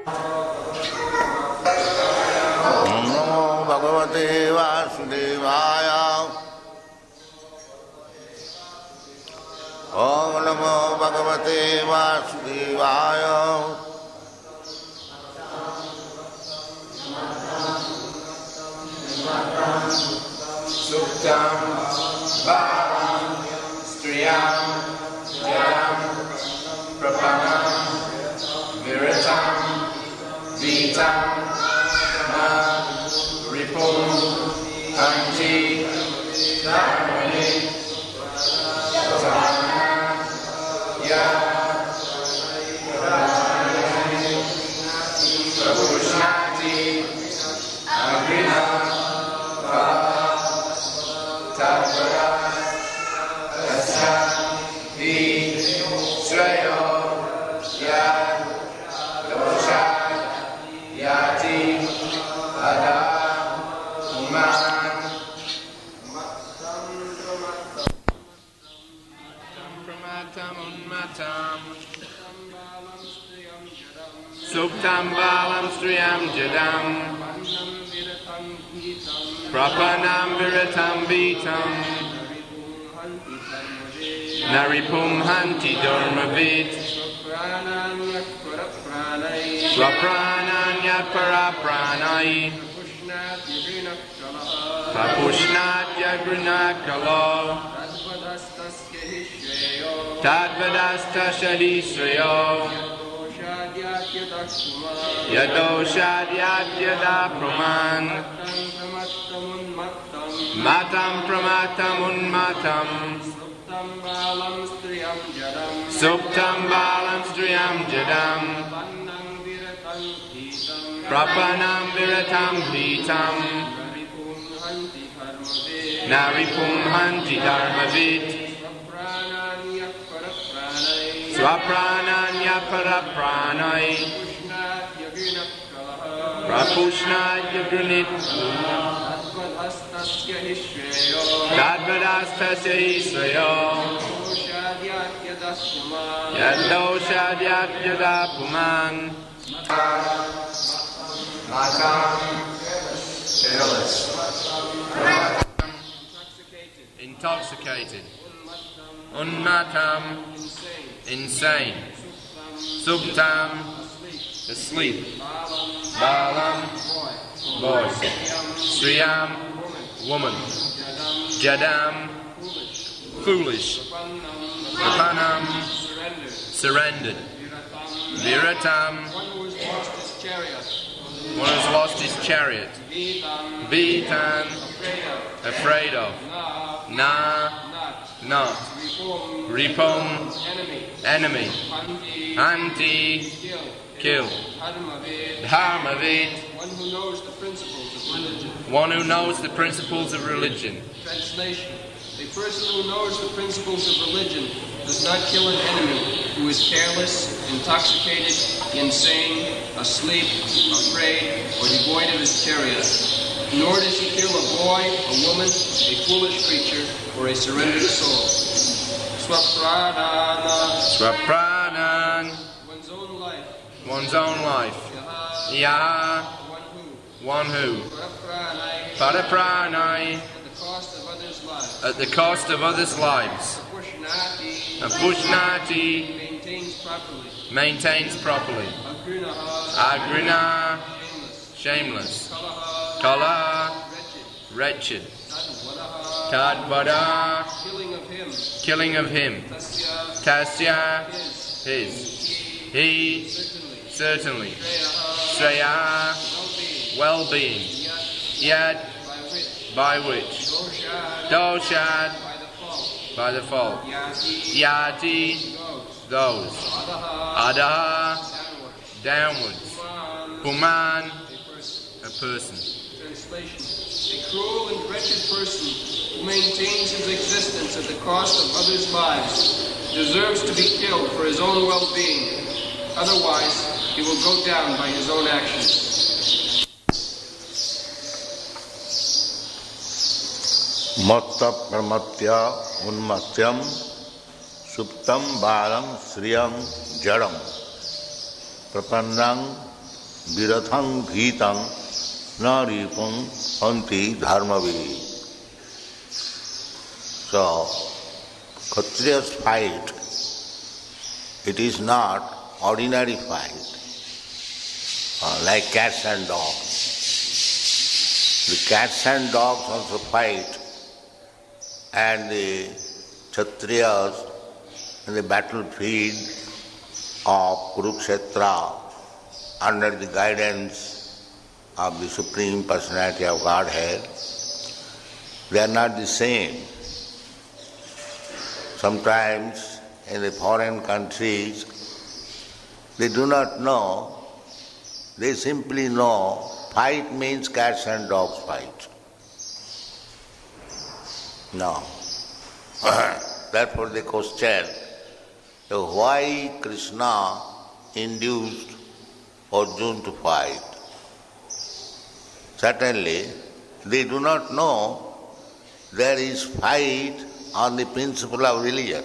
Om Namo Bhagavate Vasudevaya. Om Namo Bhagavate Vasudevaya. Suktam Bharam Striyam Jadam Prapanam Viratam Vitam Na Ripum Anti Dharmani Satana Ya Prabhushnati Agrina Tatvara Tasya Hi Srayo Ya Dosha Yati Ada Uman Pramatam Unmatam Suktam Balam Striyam Jadam Prapanam Viratam Vitam Naripum Hanti Dharmavit Swaprananyat Parapranai Papushnat Yagrinakalo Tadvadasta Shahisrayo Yadoshad Yadyada Praman Matam Pramatam Unmatam Suktam Balam Striyam Jadam Prapanam Viratam Vitam Naripum Hanti Dharmavit Swaprananya Parapranai Prapushnat Yagranit Tadvadastasya Israyo Yadoshad Yada Puman Matam Careless Intoxicated Unmatam Insane Subtam Asleep Balam Boy Sriyam Woman Jadam Foolish Prapanam Surrendered Viratam One who's lost his chariot Vitan Afraid of Na Not Ripum Enemy Anti Kill Dharmavit One who knows the principles of religion. Translation: a person who knows the principles of religion does not kill an enemy who is careless, intoxicated, insane, asleep, afraid, or devoid of his chariot. Nor does he kill a boy, a woman, a foolish creature, or a surrendered soul. Swapranan. One's own life. Yaha. One who. Parapranai. At the cost of others' lives. And Pushnati. Maintains properly. Agrina. Shameless. Kala. Wretched. Tadvada. Killing of him. Tasya. His. He. Certainly. Sreya. Well-being. Yad. By which. Doshad. By the fault. Yati. Those. Adaha. Downwards. Puman. A person. Translation: a cruel and wretched person who maintains his existence at the cost of others' lives deserves to be killed for his own well-being. Otherwise, he will go down by his own actions. Matta Pramatya Unmatyam Suptam Balam Sriyam Jadam Prapannang virathang bhitang na ripang hanti dharmavi. So, Kshatriya's fight, it is not ordinary fight, like cats and dogs. The cats and dogs also fight, and the Kshatriyas in the battlefield of Kurukshetra under the guidance of the Supreme Personality of Godhead, they are not the same. Sometimes in the foreign countries, they do not know, they simply know fight means cats and dogs fight. No. Therefore they question why Krishna induced Arjuna to fight. Certainly, they do not know there is fight on the principle of religion.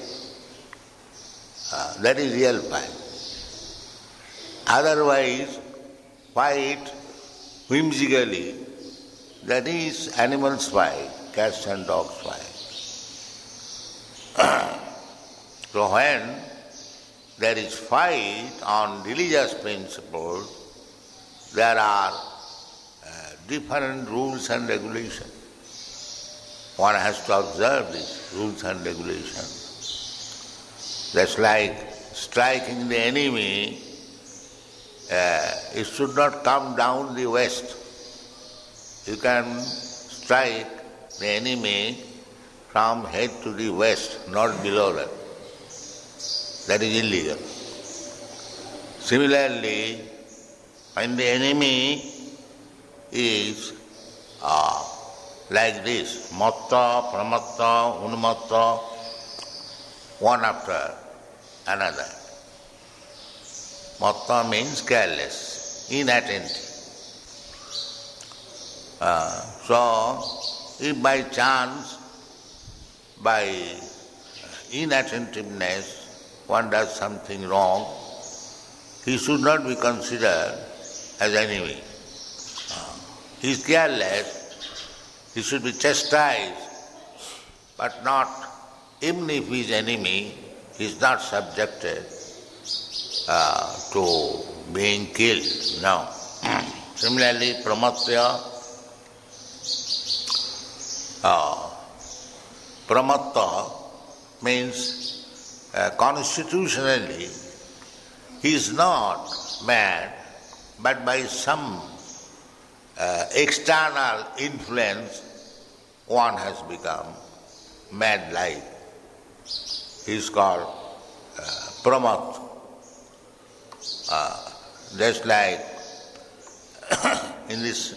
That is real fight. Otherwise, fight whimsically, that is animals fight, cats and dogs fight. So when there is fight on religious principles, there are different rules and regulations. One has to observe these rules and regulations. That's like striking the enemy, it should not come down the waist. You can strike the enemy from head to the waist, not below that. That is illegal. Similarly, when the enemy is like this, matta, pramatta, unmatta, one after another. Matta means careless, inattentive. So, if by chance, by inattentiveness, one does something wrong, he should not be considered as enemy. He is careless, he should be chastised, but not, even if he is enemy, he is not subjected to being killed. No. Similarly, pramatya, pramatta means constitutionally he is not mad, but by some external influence one has become mad-like. He is called pramat. Just like in this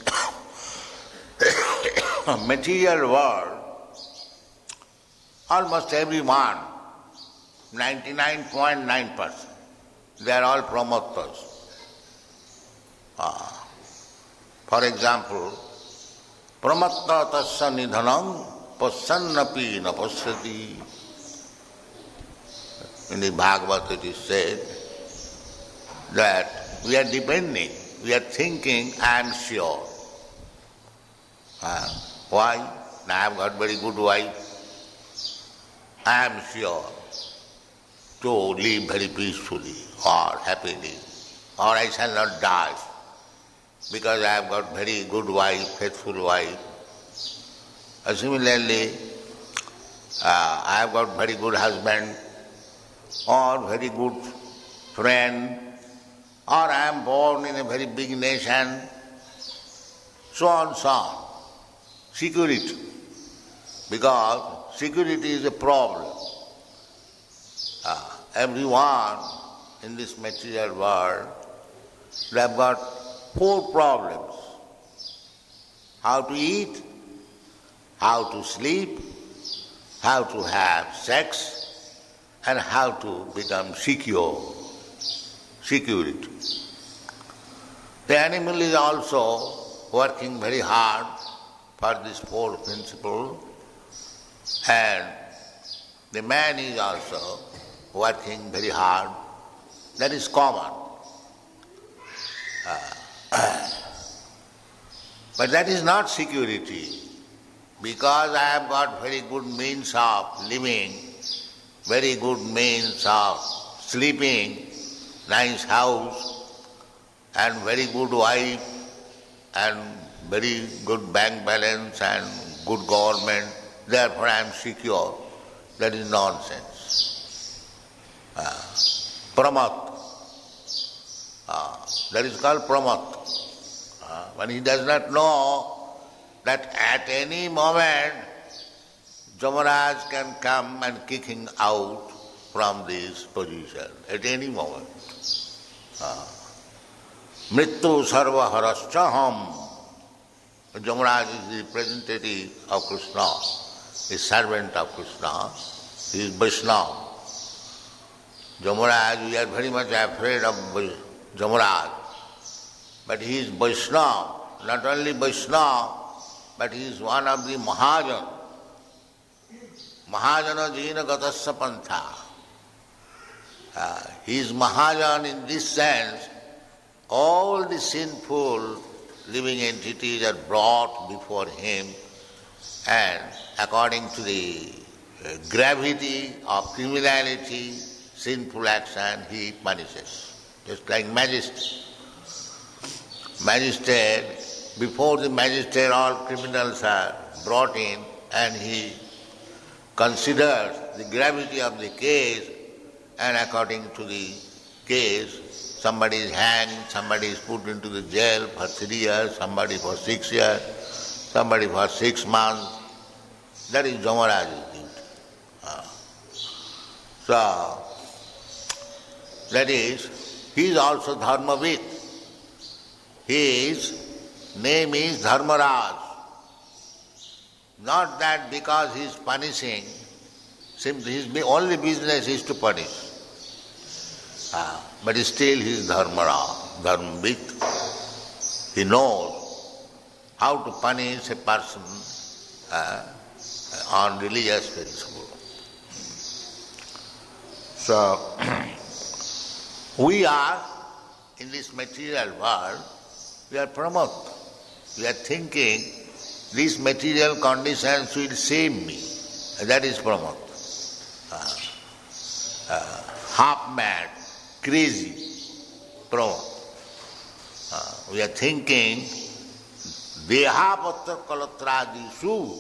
material world, almost everyone, 99.9%, they are all pramattas. For example, pramatta tasya nidhanam pasyannapi na pasyati. In the Bhagavad it is said that we are depending, we are thinking, I am sure. Why? I have got very good wife. I am sure to live very peacefully or happily, or I shall not die because I have got very good wife, faithful wife. Similarly, I have got very good husband or very good friend, or I am born in a very big nation, so on, so on. Security, because security is a problem. Everyone in this material world, they have got 4 problems. How to eat, how to sleep, how to have sex, and how to become secure. Security. The animal is also working very hard for this 4 principles, and the man is also working very hard. That is common. But that is not security. Because I have got very good means of living, very good means of sleeping, nice house, and very good wife, and very good bank balance and good government, therefore I am secure. That is nonsense. Pramat. That is called pramat. When he does not know that at any moment Jamaraj can come and kick him out from this position, at any moment. Mrityu sarva haraschaham. Jamaraj is the representative of Krishna, is servant of Krishna, he is Vaishnava. Jamaraj, we are very much afraid of Jamaraj, but he is Vaishnava, not only Vaishnava, but he is one of the Mahajan. Mahajana jina gatasya pantha. He is Mahajan in this sense. All the sinful living entities are brought before him, and according to the gravity of criminality, sinful action, he punishes. Just like magistrate. Magistrate, before the magistrate all criminals are brought in, and he considers the gravity of the case, and according to the case, somebody is hanged, somebody is put into the jail for 3 years, somebody for 6 years, somebody for 6 months. That is Jamaraj's duty. So, that is, he is also Dharmavid. His name is Dharmaraj. Not that because he is punishing, simply his only business is to punish. But still he is Dharmaraj, Dharmavid. He knows how to punish a person on religious principle. So, we are, in this material world, we are pramod. We are thinking, these material conditions will save me. That is pramod. Half mad, crazy, pramod. We are thinking, Dehapatra kalatradisu.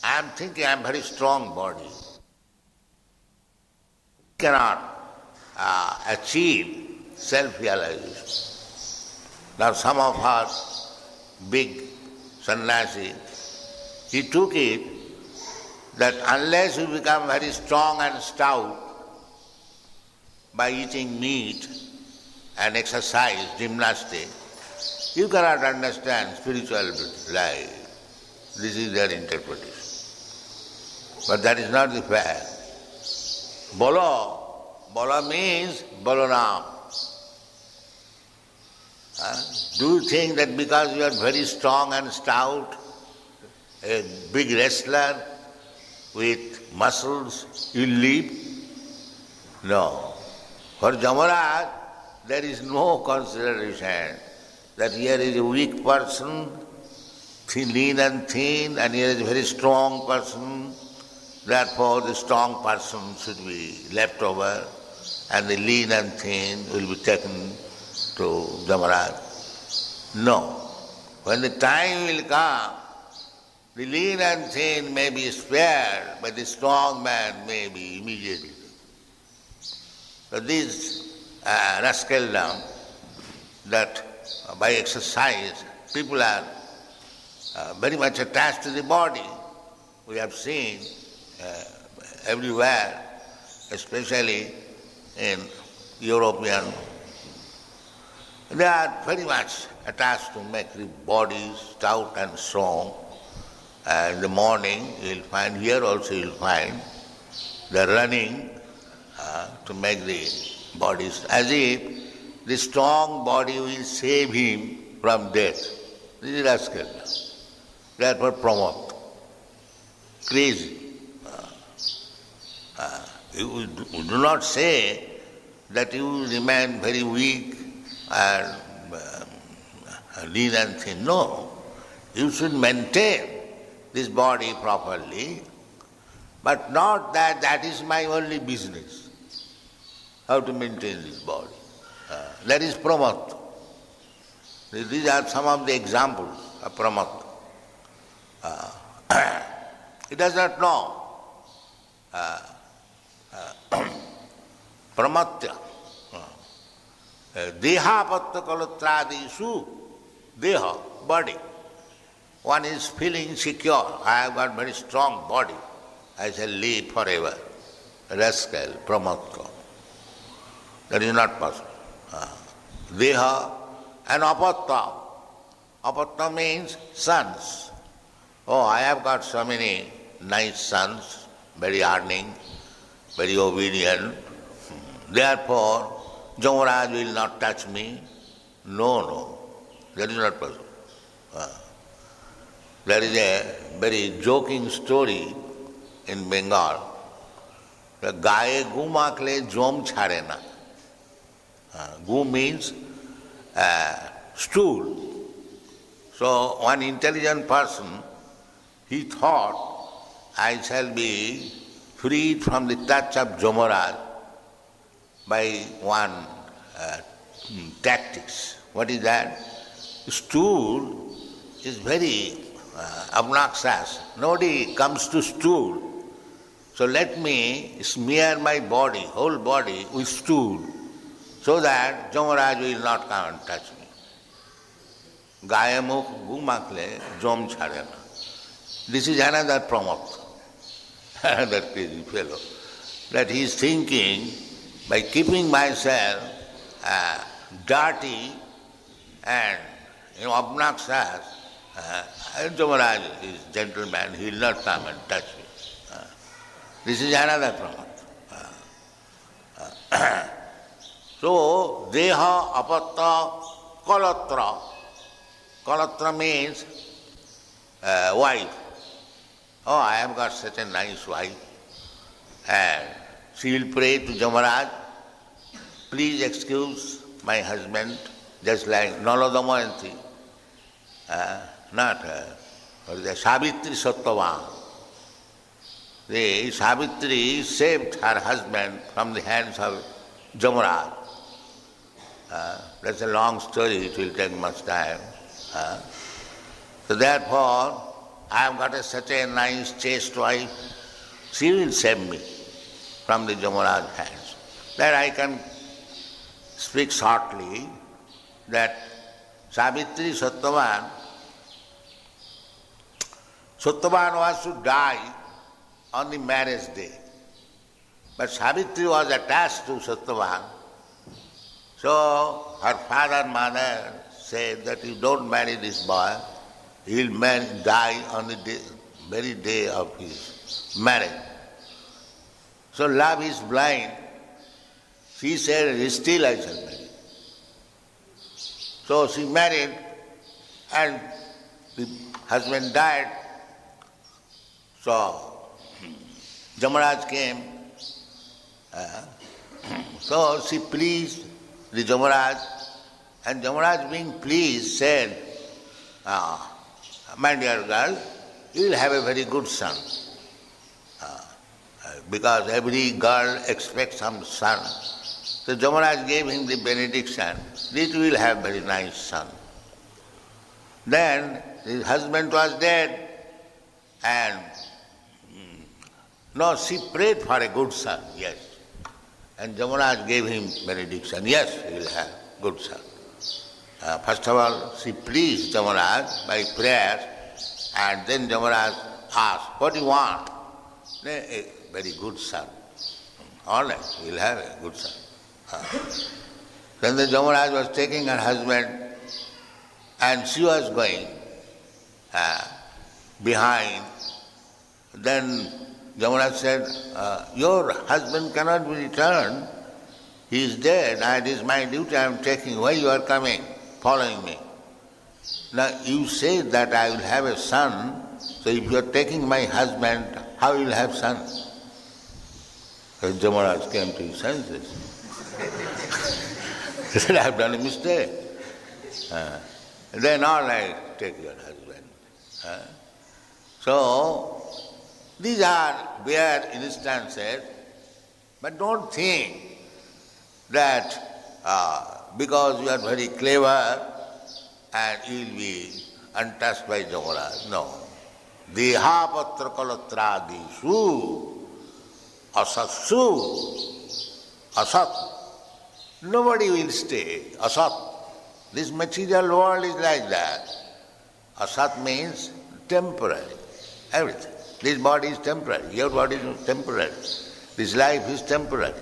I am thinking I am very strong body. Cannot achieve self-realization. Now some of us, big sannyasi, he took it that unless you become very strong and stout by eating meat and exercise, gymnastics, you cannot understand spiritual life. This is their interpretation. But that is not the fact. Bolo means Balaram. Do you think that because you are very strong and stout, a big wrestler with muscles, you live? No. For Jamaraj, there is no consideration that here is a weak person, lean and thin, and here is a very strong person. Therefore, the strong person should be left over, and the lean and thin will be taken to Jamaraj. No. When the time will come, the lean and thin may be spared, but the strong man may be immediately. So this rascaldom, that by exercise people are very much attached to the body. We have seen everywhere, especially in European, they are very much attached to make the body stout and strong. And in the morning you will find, here also you will find, they are running to make the bodies, as if the strong body will save him from death. This is rascal. Therefore promote. Crazy. You do not say that you remain very weak and lean and thin. No, you should maintain this body properly, but not that that is my only business, how to maintain this body. That is pramatva. These are some of the examples of pramatva. He does not know pramatya. Dehapatta kalatradisu, deha, body. One is feeling secure. I have got very strong body. I shall live forever. Rascal, pramatya. That is not possible. Deha and apatta. Apatta means sons. Oh, I have got so many nice sons, very earning, very obedient. Therefore, Jamaraj will not touch me. No, that is not possible. There is a very joking story in Bengal. The gaye gu makle jom chhare na. Gu means stool. So one intelligent person, he thought, I shall be freed from the touch of Jamaraj by one tactics. What is that? Stool is very obnoxious. Nobody comes to stool. So let me smear my body, whole body, with stool, so that Jamaraj will not come and touch me. Gaya mukh gumakle jom chhare na. This is another pramatya, another crazy fellow, that he is thinking, by keeping myself dirty and obnoxious, Jamaraj is gentleman, he will not come and touch me. This is another pramatya. So, deha, apatta, kalatra. Kalatra means wife. Oh, I have got such a nice wife. And she will pray to Jamaraj, please excuse my husband, just like Nala Damayanti. The Savitri Sattvavan. The Savitri saved her husband from the hands of Jamaraj. That's a long story, it will take much time. So therefore, I have got such a nice, chaste wife, she will save me from the Jamaraj hands. That I can speak shortly, that Savitri Sattvavan was to die on the marriage day. But Savitri was attached to Sattvavan. So her father and mother said that you don't marry this boy, he will die on the very day of his marriage. So love is blind. She said, still I shall marry. So she married and the husband died. So Jamaraj came. So she pleased the Jamaraj, and Jamaraj being pleased said, my dear girl, you will have a very good son. Because every girl expects some son. So Jamaraj gave him the benediction, that you will have very nice son. Then his husband was dead, and no, she prayed for a good son, yes. And Jamaraj gave him benediction, yes, he will have good son. First of all, she pleased Jamaraj by prayers, and then Jamaraj asked, what do you want? A very good son. All right, he will have a good son. Then the Jamaraj was taking her husband, and she was going behind. Then Jamaraj said, your husband cannot be returned. He is dead, and it is my duty I am taking. Why you are coming, following me? Now you say that I will have a son, so if you are taking my husband, how will you have son? So Jamaraj came to his senses. He said, I have done a mistake. They are not like, take your husband. So, these are bare instances, but don't think that because you are very clever and you will be untouched by Jagaraj. No. Deha patra kalatradishu asatsu asat. Nobody will stay. Asat. This material world is like that. Asat means temporary. Everything. This body is temporary. Your body is temporary. This life is temporary.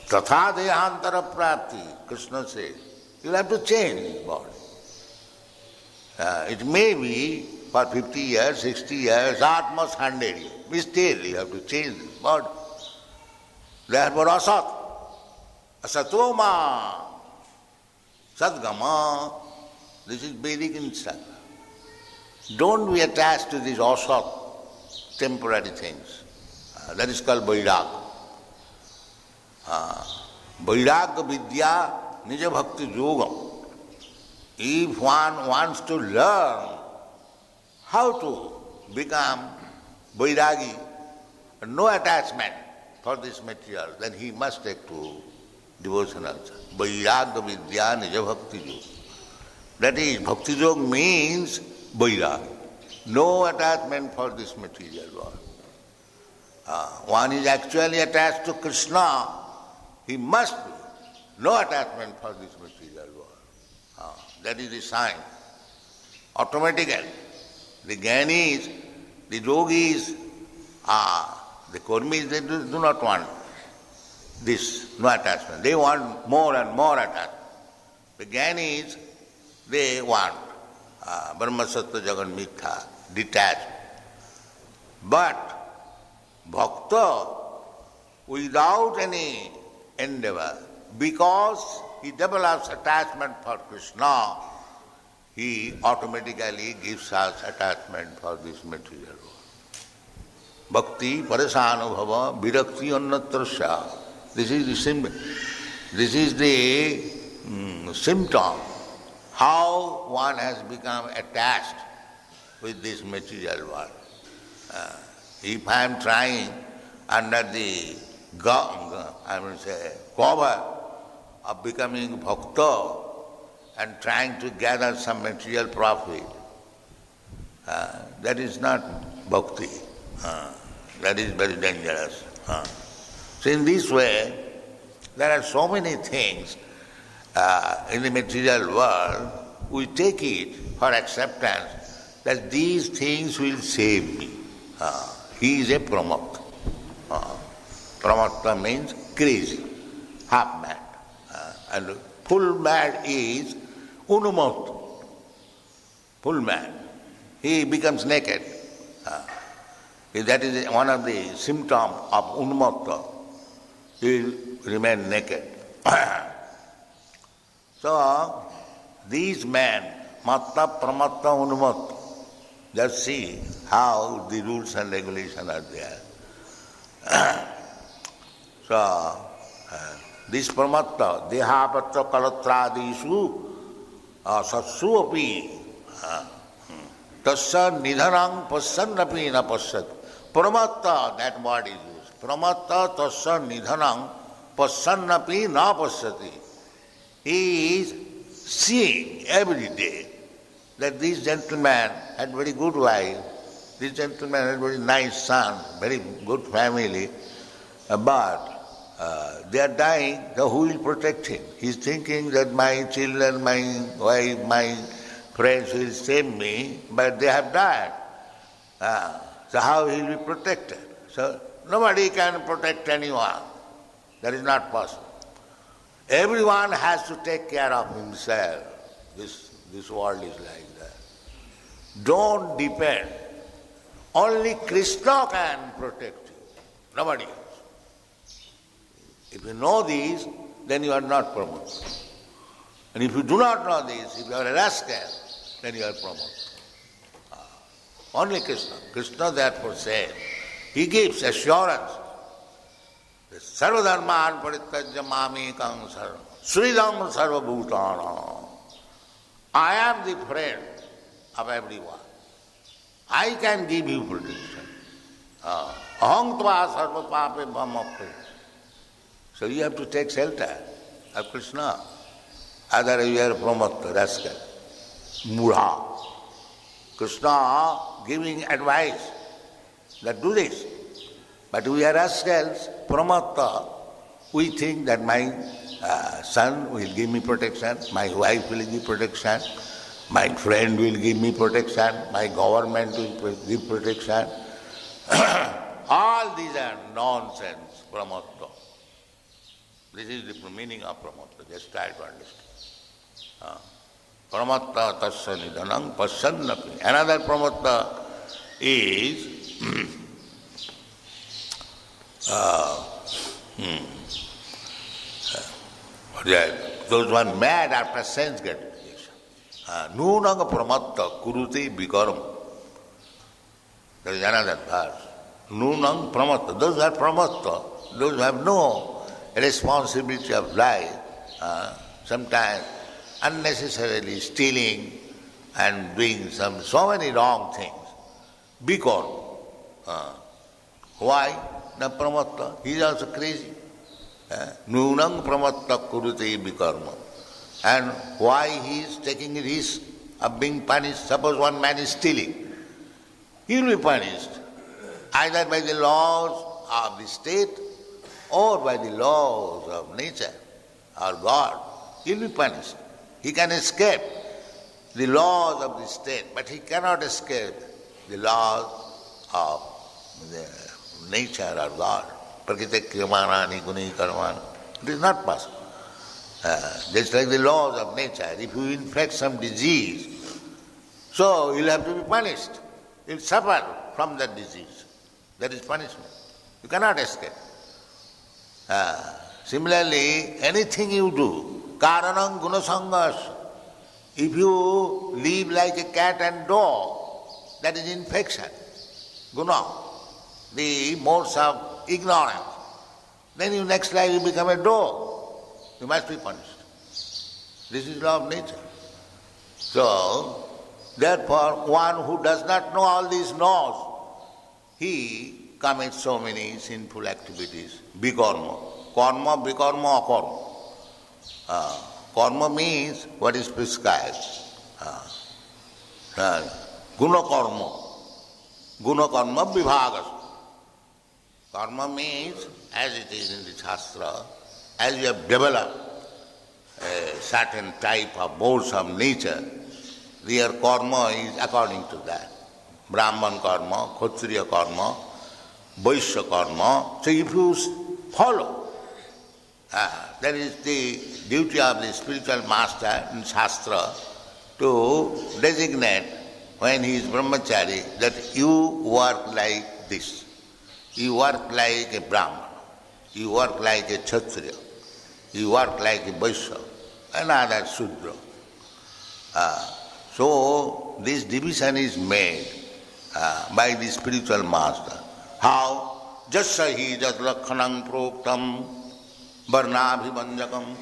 Tatha dehantara prapti, Krishna says. You have to change this body. It may be for 50 years, 60 years, at most 100 years. But still you have to change this body. Therefore asat. Asatoma. Sadgama. This is Vedic instruction. Don't be attached to these asat, temporary things. That is called vairag. Vairag vidya nija bhakti yogam. If one wants to learn how to become vairagi, no attachment for this material, then he must take to devotional. Vairag vidya nija bhakti yoga. That is, bhakti yoga means vairag. No attachment for this material world. One is actually attached to Krishna, he must be. No attachment for this material world. That is the sign. Automatically. The jnanis, the yogis, the kurmis, they do not want this, no attachment. They want more and more attachment. The jnanis, they want Brahma Sattva Jagan Mithya, detached. But Bhakta, without any endeavor, because he develops attachment for Krishna, he automatically gives us attachment for this material world. Bhakti, parasanubhava, virakti annatrasya. This is the symptom how one has become attached with this material world. If I am trying under the cover of becoming bhakta and trying to gather some material profit, that is not bhakti. That is very dangerous. So in this way, there are so many things in the material world, we take it for acceptance that these things will save me. He is a pramakta. Pramakta means crazy, half mad. And full mad is unumukta. Full mad. He becomes naked. That is one of the symptoms of unmukta. He will remain naked. So, these men, matta, pramatta, unmukta, just see how the rules and regulations are there. So, this pramatta, dehapatra kalatradishu, satsu api, tasya nidhanam pasyannapi na pasyat. Pramatta, that word is used. Pramatta tasya nidhanam pasyannapi na pasyati. He is seeing every day that this gentleman had very good wife, this gentleman had very nice son, very good family, but they are dying, so who will protect him? He is thinking that my children, my wife, my friends will save me, but they have died. So how he will be protected? So nobody can protect anyone. That is not possible. Everyone has to take care of himself. This world is like that. Don't depend. Only Krishna can protect you. Nobody else. If you know this, then you are not promoted. And if you do not know this, if you are a rascal, then you are promoted. Only Krishna. Krishna therefore said, he gives assurance. Sarvadharman parittajya mamekam sarvam sridam sarvabhutana I am the friend of everyone. I can give you protection. Aham tva sarva pape bhamapre. So you have to take shelter of Krishna. Otherwise you are pramatta, rascal, mudha. Krishna giving advice that do this. But we are rascals, pramatta. We think that my son will give me protection, my wife will give protection, my friend will give me protection, my government will give protection. All these are nonsense, pramatta. This is the meaning of pramatta. Just try to understand. Pramatta tasya nidhanam pasyannapi. Another pramatta is those who are mad after sense gratification. Nunang pramatta kurute vikaram. There is another verse. Nunang pramatta. Those who are pramatta, those who have no responsibility of life, sometimes unnecessarily stealing and doing so many wrong things. Vikaram. Why? Na pramatta. He is also crazy. Nunang pramatta kurute vikarma. And why he is taking risk of being punished? Suppose one man is stealing. He will be punished either by the laws of the state or by the laws of nature or God. He will be punished. He can escape the laws of the state, but he cannot escape the laws of the nature or God. Prakriti kriyamanani guni karmani. It is not possible. Just like the laws of nature, if you infect some disease, so you'll have to be punished. You'll suffer from that disease. That is punishment. You cannot escape. Similarly, anything you do, karanam gunasangas, if you live like a cat and dog, that is infection, guna, the modes of ignorance. Then in next life you become a dog. You must be punished. This is law of nature. So, therefore, one who does not know all these laws, he commits so many sinful activities. Bikarma. Karma, bikarma, akarma. Karma means what is prescribed. Guna karma. Guna karma vibhagas. Karma means, as it is in the Shastra, as you have developed a certain type of modes of nature, your karma is according to that. Brahman karma, Kshatriya karma, Vaishya karma. So if you follow, that is the duty of the spiritual master in Shastra to designate when he is brahmachari that you work like this. You work like a Brahman. You work like a Kshatriya. You work like a Vaishya, another Shudra. So this division is made by the spiritual master. How? Jasya jat lakhanam proktam varnabhimanjakam.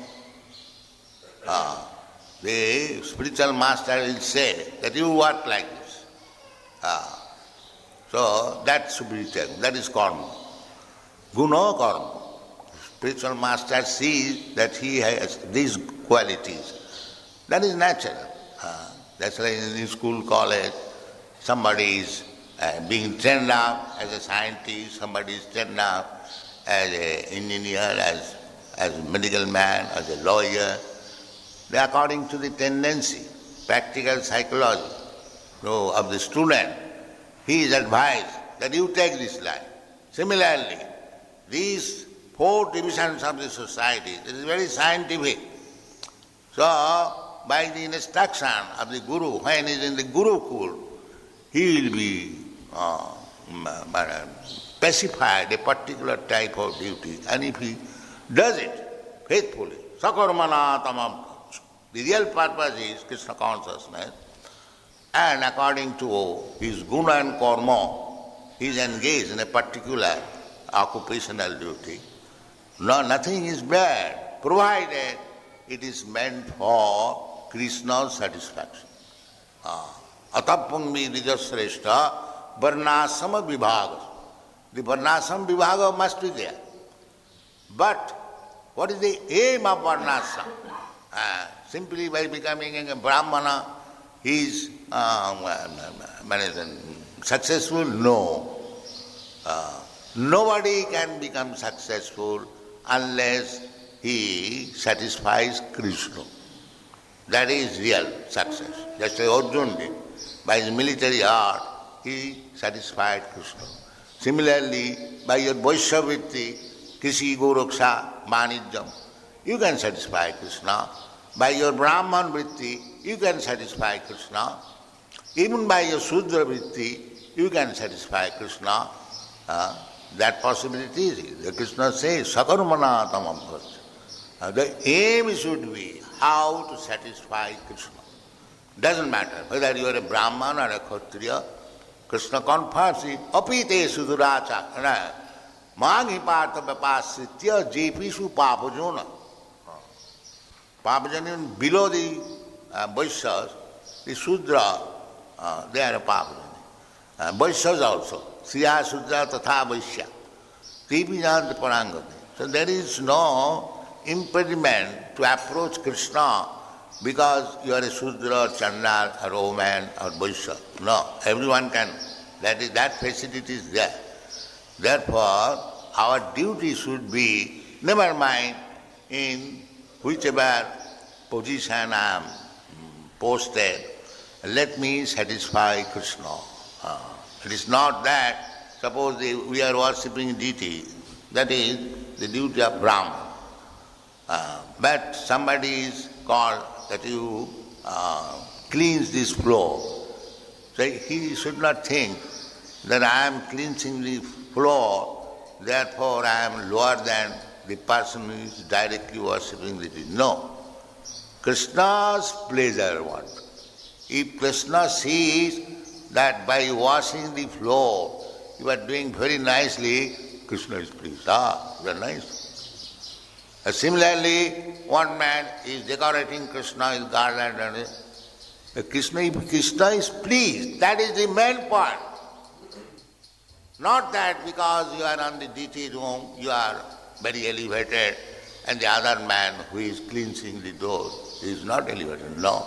The spiritual master will say that you work like this. So that should be taken. That is karma. Guna karma. Spiritual master sees that he has these qualities. That is natural. That's why in school, college, somebody is being trained up as a scientist, somebody is trained up as an engineer, as a medical man, as a lawyer. They are according to the tendency, practical psychology of the student. He is advised that you take this line. Similarly, these 4 divisions of the society, this is very scientific. So, by the instruction of the Guru, when he is in the Gurukul, he will be specified a particular type of duty. And if he does it faithfully, sakarmana tamam, the real purpose is Krishna consciousness, and according to his guna and karma, he is engaged in a particular occupational duty. No, nothing is bad, provided it is meant for Krishna's satisfaction. Atapangvi Dijasreshta Varnasama Vibhaga. The Varnasam Vibhaga must be there. But what is the aim of Varnasam? Simply by becoming a Brahmana, he is successful? No. Nobody can become successful unless he satisfies Krishna. That is real success. Just as Arjuna did. By his military art, he satisfied Krishna. Similarly, by your Vaishyavritti, Krishi, Goraksha, Manijam, you can satisfy Krishna. By your Brahman Vritti, you can satisfy Krishna. Even by your Sudra Vritti, you can satisfy Krishna. That possibility is there. Krishna says, Sakarmana tamam bhajya. The aim should be how to satisfy Krishna. Doesn't matter whether you are a Brahman or a Kshatriya. Krishna confirms it. Apite suduracha. Mangi partha vapasritya jepishu papajona. Papajana means below the Vaishyas, the Sudra, they are a papajana. Vaishyas also. Sriya Sudra tatha Vaishya. Tipijanti parangati. So there is no impediment to approach Krishna because you are a Sudra, Chandal, or Oman, or Vaishya. No, everyone can. That facility is there. Therefore, our duty should be, never mind in whichever position I am posted, let me satisfy Krishna. It is not that, suppose we are worshipping deity, that is the duty of Brahman. But somebody is called that you cleanse this floor. So he should not think that I am cleansing the floor, therefore I am lower than the person who is directly worshipping the deity. No. Krishna's pleasure what? If Krishna sees that by washing the floor you are doing very nicely, Krishna is pleased. You are nice. Similarly, one man is decorating Krishna's garland and if Krishna is pleased, that is the main point. Not that because you are on the deity room, you are very elevated and the other man who is cleansing the door is not elevated. No.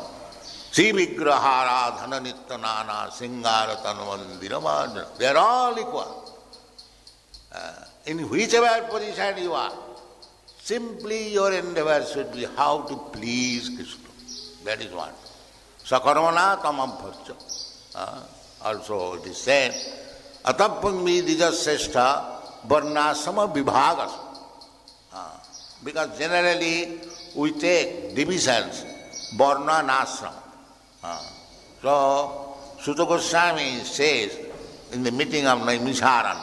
Sri Vigrahara Dhana Nityanana Singara Tanvandira. They are all equal. In whichever position you are, simply your endeavor should be how to please Krishna. That is what. Sakarmana tamam bhajya. Also it is said, Atapangvi dijasreshta varnasama vibhagas. Because generally we take divisions, varna and ashram. So Sutta Goswami says in the meeting of Naimisharan,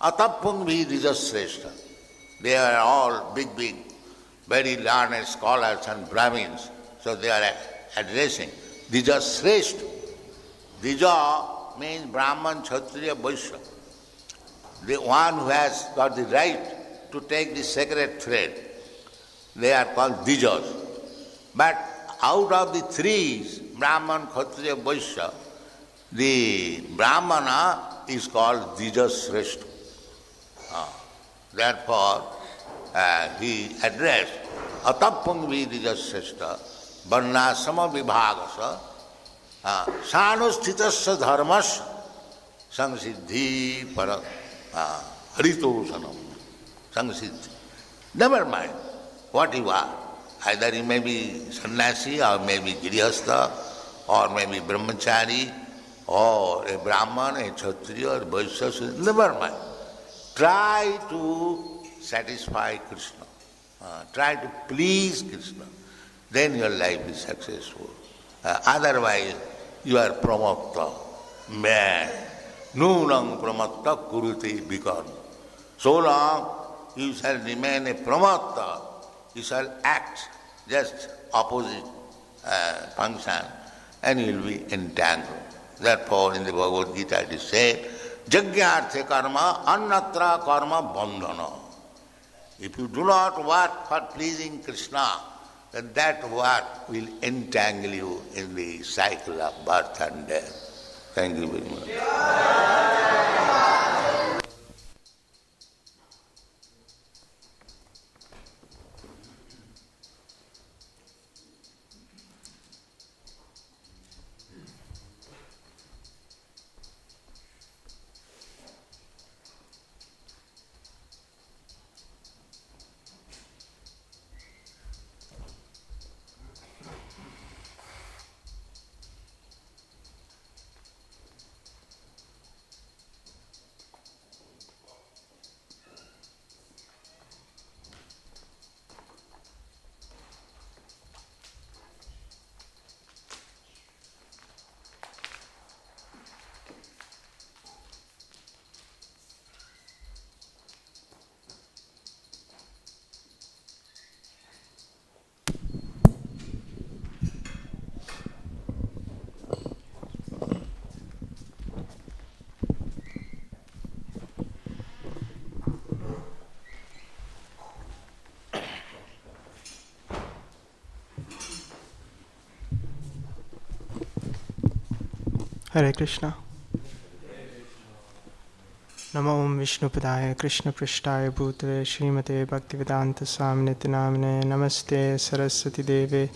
Atapangvi dijasreshta. They are all big, very learned scholars and Brahmins. So they are addressing Dija Sreshta. Dija means Brahman, Kshatriya, Vaishya. The one who has got the right to take the sacred thread. They are called Dijas. But out of the three, Brahman, Kshatriya, Vaishya, the Brahmana is called Dija Sreshta. Therefore, he addressed Atapangvi Dijasreshta Varnasama Vibhagasa Sanusthitasya Dharmasya Samsiddhi Para Haritosanam Samsiddhi. Never mind what you are. Either you may be sannyasi or maybe girihastha or maybe brahmachari or a brahman, a kshatriya or vaishya. Never mind. Try to satisfy Krishna. Try to please Krishna. Then your life is successful. Otherwise, you are pramukta, mad. Nunam pramukta kurute vikarma. So long you shall remain a pramukta, you shall act just opposite function and you will be entangled. Therefore, in the Bhagavad Gita it is said, Jagyarthe karma annatra karma bandhana. If you do not work for pleasing Krishna, then that work will entangle you in the cycle of birth and death. Thank you very much. Hare Krishna. Namo Om Vishnupadaya Krishna Prishtaya Bhutale Srimate Bhaktivedanta Swaminiti Namine Namaste Saraswati Deve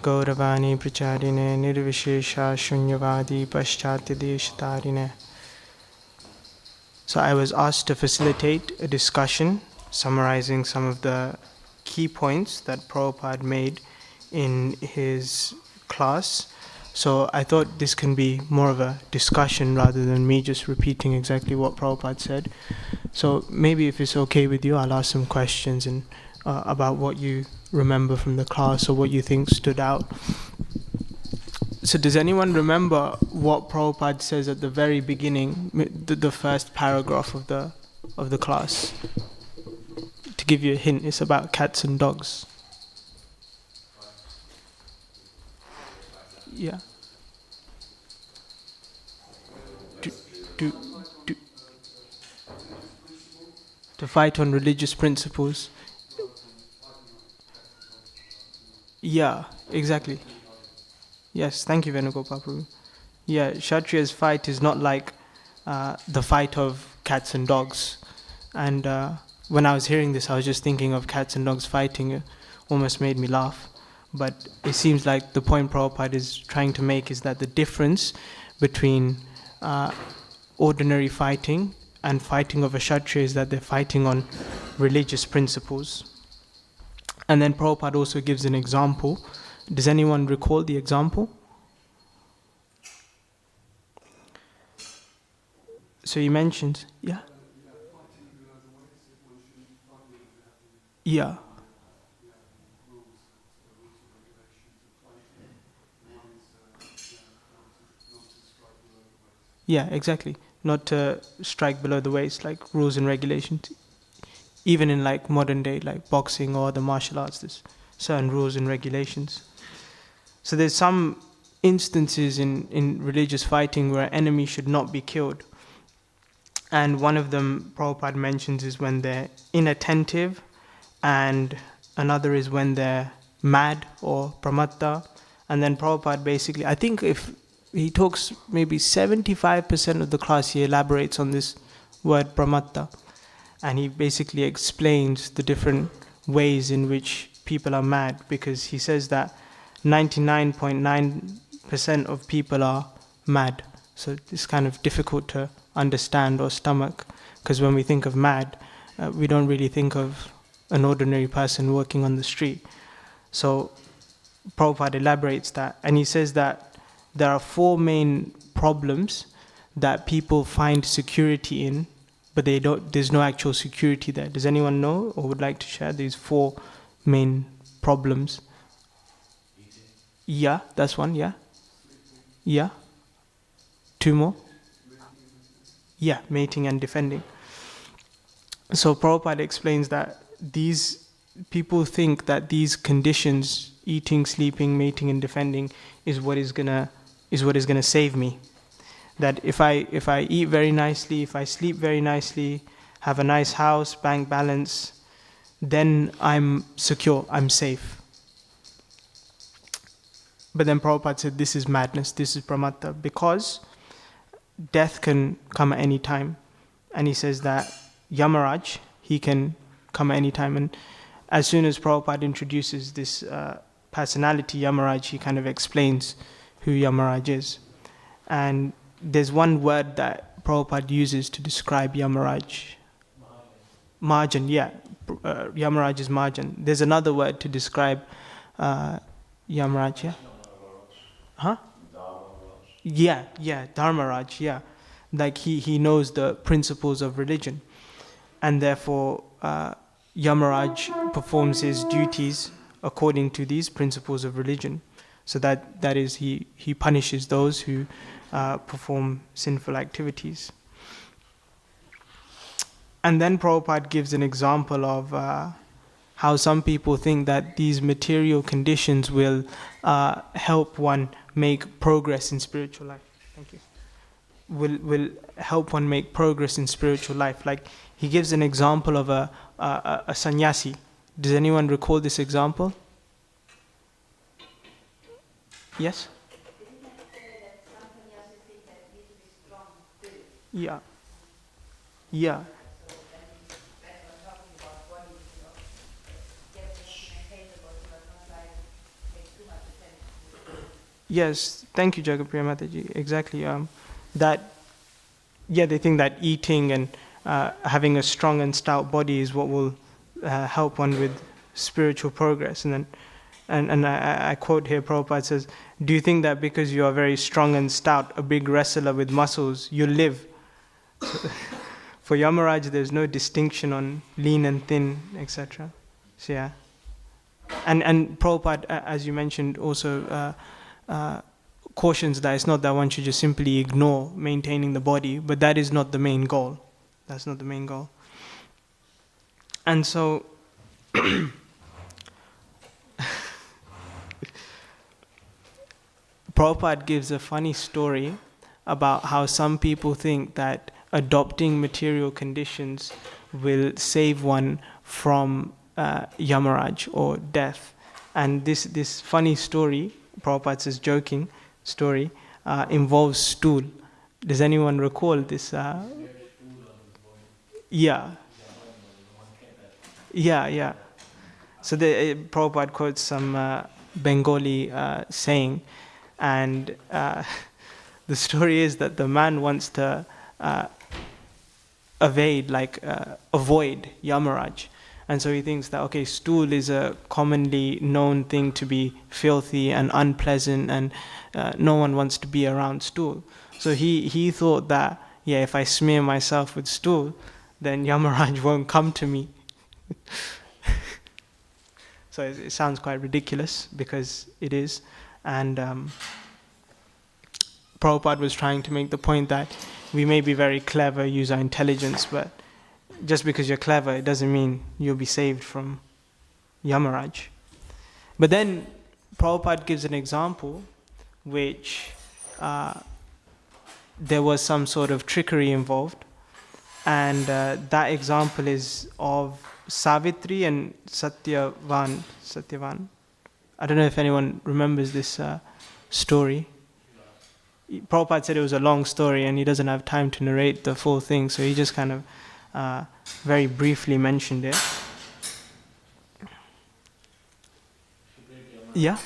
Gauravani Pracharine Nirvishesha Shunyavadi Paschati Deshatarine. So I was asked to facilitate a discussion summarizing some of the key points that Prabhupada made in his class. So I thought this can be more of a discussion rather than me just repeating exactly what Prabhupada said. So maybe if it's okay with you, I'll ask some questions and about what you remember from the class or what you think stood out. So does anyone remember what Prabhupada says at the very beginning, the first paragraph of the class? To give you a hint, it's about cats and dogs. Yeah. To fight on religious principles. Yeah, exactly. Yes, thank you, Venugopal Prabhu. Yeah, Kshatriya's fight is not like the fight of cats and dogs. And when I was hearing this, I was just thinking of cats and dogs fighting. It almost made me laugh. But it seems like the point Prabhupada is trying to make is that the difference between ordinary fighting and fighting of a Kshatriya is that they're fighting on religious principles. And then Prabhupada also gives an example. Does anyone recall the example? So he mentions, yeah? Yeah. Yeah, exactly. Not to strike below the waist, like rules and regulations. Even in like modern day, like boxing or the martial arts, there's certain rules and regulations. So there's some instances in religious fighting where an enemy should not be killed. And one of them Prabhupada mentions is when they're inattentive, and another is when they're mad or pramatta. And then Prabhupada basically, I think if he talks maybe 75% of the class, he elaborates on this word pramatta. And he basically explains the different ways in which people are mad, because he says that 99.9% of people are mad. So it's kind of difficult to understand or stomach, because when we think of mad, we don't really think of an ordinary person walking on the street. So Prabhupada elaborates that, and he says that there are four main problems that people find security in, but there's no actual security there. Does anyone know or would like to share these four main problems? Yeah, that's one, yeah. Yeah. Two more? Yeah, mating and defending. So Prabhupada explains that these people think that these conditions, eating, sleeping, mating and defending, is what is gonna save me. That if I eat very nicely, if I sleep very nicely, have a nice house, bank balance, then I'm secure, I'm safe. But then Prabhupada said this is madness, this is pramatta, because death can come at any time. And he says that Yamaraj, he can come at any time. And as soon as Prabhupada introduces this personality, Yamaraj, he kind of explains who Yamaraj is. And there's one word that Prabhupada uses to describe Yamaraj. Marjan, yeah. Yamaraj is Marjan. There's another word to describe Yamaraj, yeah? Huh? Yeah, Dharmaraj, yeah. Like he knows the principles of religion. And therefore, Yamaraj performs his duties according to these principles of religion. So that is, he punishes those who perform sinful activities. And then Prabhupada gives an example of how some people think that these material conditions will help one make progress in spiritual life. Thank you. Will help one make progress in spiritual life. Like he gives an example of a sannyasi. Does anyone recall this example? Yes? Yeah. Yeah. Yes, thank you, Jagapriya Mataji. Exactly. They think that eating and having a strong and stout body is what will help one with spiritual progress. And then, I quote here, Prabhupada says, "Do you think that because you are very strong and stout, a big wrestler with muscles, you live?" For Yamaraj, there's no distinction on lean and thin, etc. So yeah. And Prabhupada, as you mentioned, also cautions that it's not that one should just simply ignore maintaining the body, but that is not the main goal. That's not the main goal. And so, Prabhupada gives a funny story about how some people think that adopting material conditions will save one from Yamaraj or death. And this funny story, Prabhupada says joking story, involves stool. Does anyone recall this? Yeah. So Prabhupada quotes some Bengali saying, and the story is that the man wants to avoid Yamaraj. And so he thinks that, okay, stool is a commonly known thing to be filthy and unpleasant, and no one wants to be around stool. So he thought that, if I smear myself with stool, then Yamaraj won't come to me. So it sounds quite ridiculous, because it is. And Prabhupada was trying to make the point that we may be very clever, use our intelligence, but just because you're clever, it doesn't mean you'll be saved from Yamaraj. But then Prabhupada gives an example which there was some sort of trickery involved. And that example is of Savitri and Satyavan. I don't know if anyone remembers this story. Prabhupada said it was a long story and he doesn't have time to narrate the full thing, so he just kind of very briefly mentioned it. Yeah?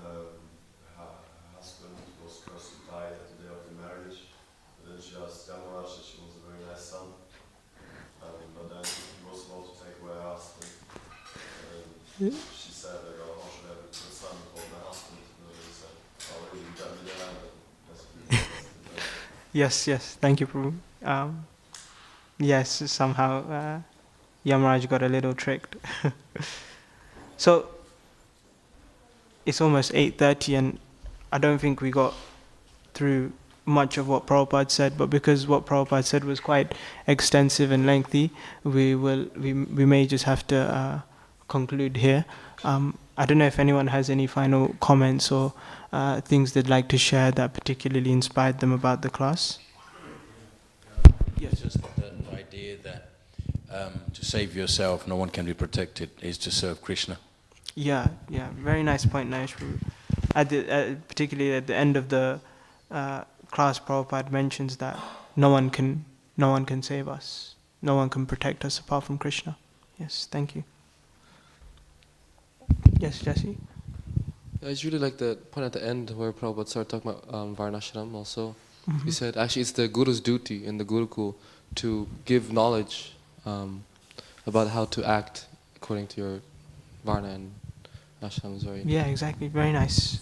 Her husband was cursed to die at the day of the marriage, and then she asked Yamaraj that she was a very nice son, but then he was about to take away her husband. She said, like, oh, how should I have a good son called my husband? And he said, oh, you got me there, but Yes, thank you, Prabhu. Yes, somehow Yamaraj got a little tricked. So, it's almost 8:30 and I don't think we got through much of what Prabhupada said, but because what Prabhupada said was quite extensive and lengthy, we may just have to conclude here. I don't know if anyone has any final comments or things they'd like to share that particularly inspired them about the class. Yes, just the idea that to save yourself, no one can be protected, is to serve Krishna. Yeah, very nice point, Nayesh. particularly at the end of the class, Prabhupada mentions that no one can save us, no one can protect us apart from Krishna. Yes, thank you. Yes, Jesse? I just really like the point at the end where Prabhupada started talking about Varnashram also. He said actually it's the Guru's duty in the Gurukul to give knowledge about how to act according to your Varna and Ashrams. Right? Yeah, exactly. Very nice.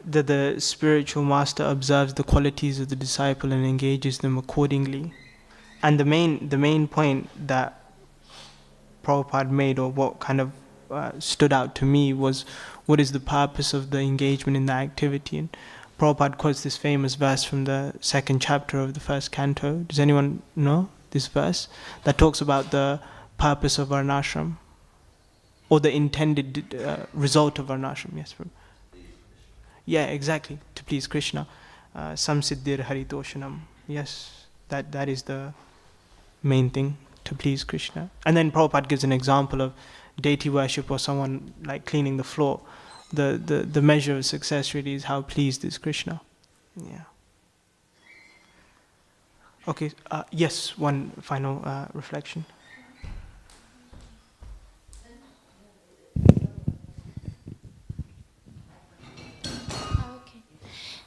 The spiritual master observes the qualities of the disciple and engages them accordingly. And the main point that Prabhupada made, or what kind of stood out to me, was what is the purpose of the engagement in the activity. And Prabhupada quotes this famous verse from the 2nd chapter of the 1st canto. Does anyone know this verse? That talks about the purpose of Varnashram, or the intended result of Varnashram. Yes, yeah, exactly, to please Krishna. Samsiddhir haritoshanam. Yes, that is the main thing, to please Krishna. And then Prabhupada gives an example of deity worship or someone like cleaning the floor. The measure of success really is how pleased is Krishna. Yeah. Okay, yes, one final reflection.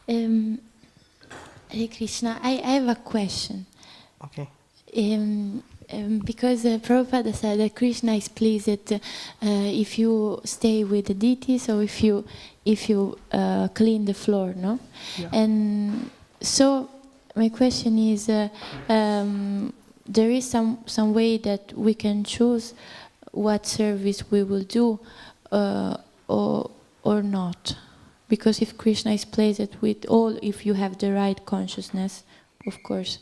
Okay. Hare Krishna, I have a question. Okay. Because Prabhupada said that Krishna is pleased if you stay with the deities or if you clean the floor, no? Yeah. And so my question is, there is some way that we can choose what service we will do or not? Because if Krishna is pleased with all, if you have the right consciousness, of course.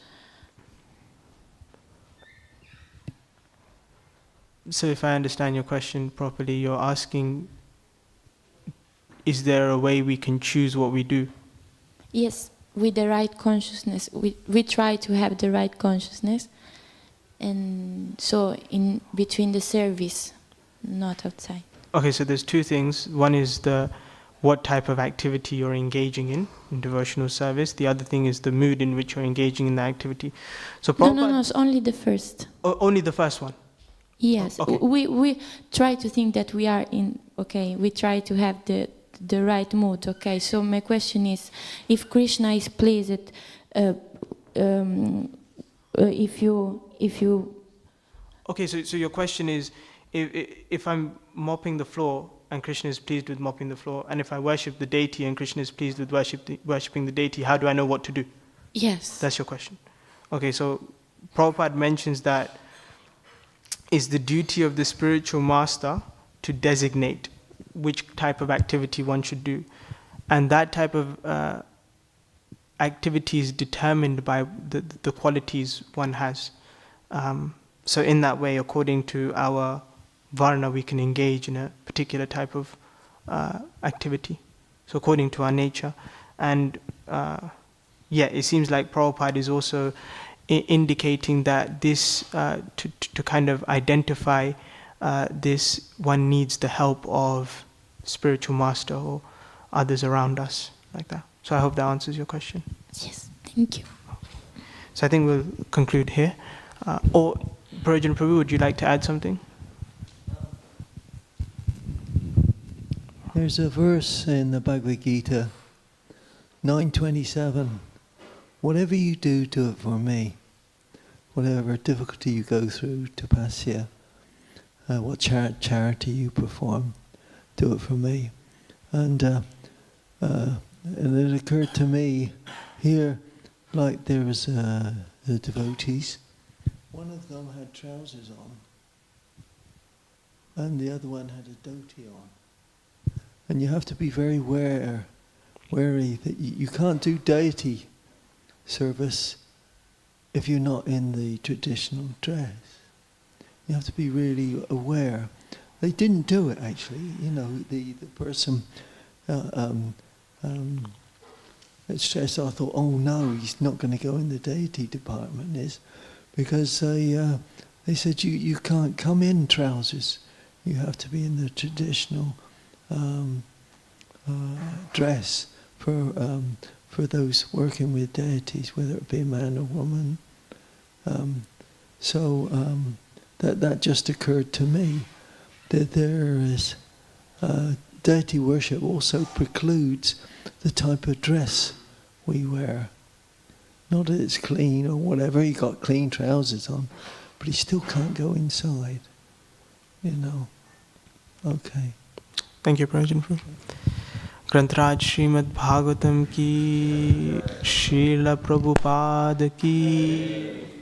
So if I understand your question properly, you're asking, is there a way we can choose what we do? Yes, with the right consciousness. We try to have the right consciousness. And so in between the service, not outside. Okay, so there's two things. One is what type of activity you're engaging in devotional service. The other thing is the mood in which you're engaging in the activity. So No, it's only the first. Only the first one? Yes, okay. We try to think that we are in, okay, we try to have the right mood, okay. So my question is, if Krishna is pleased, if you... Okay, so your question is, if I'm mopping the floor and Krishna is pleased with mopping the floor, and if I worship the deity and Krishna is pleased with worshipping the deity, how do I know what to do? Yes. That's your question. Okay, so Prabhupada mentions that it's the duty of the spiritual master to designate which type of activity one should do. And that type of activity is determined by the qualities one has. So in that way, according to our Varna, we can engage in a particular type of activity. So according to our nature. And it seems like Prabhupada is also indicating that this, to kind of identify this, one needs the help of spiritual master or others around us, like that. So I hope that answers your question. Yes, thank you. So I think we'll conclude here. Or Prajan Prabhu, would you like to add something? There's a verse in the Bhagavad Gita, 9:27. Whatever you do, do it for me. Whatever difficulty you go through, tapasya, what charity you perform, do it for me. And it occurred to me here, like there was the devotees. One of them had trousers on, and the other one had a dhoti on. And you have to be very wary that you can't do deity service if you're not in the traditional dress. You have to be really aware. They didn't do it actually. You know, the person at stress, I thought, oh no, he's not going to go in the deity department, because they said you can't come in trousers. You have to be in the traditional dress for those working with deities, whether it be a man or woman. That just occurred to me, that there is deity worship also precludes the type of dress we wear. Not that it's clean or whatever, he got clean trousers on, but he still can't go inside, you know. Okay. Thank you, Prajan. ग्रंथराज Shrimad Bhagavatam की, श्रील प्रभुपाद की.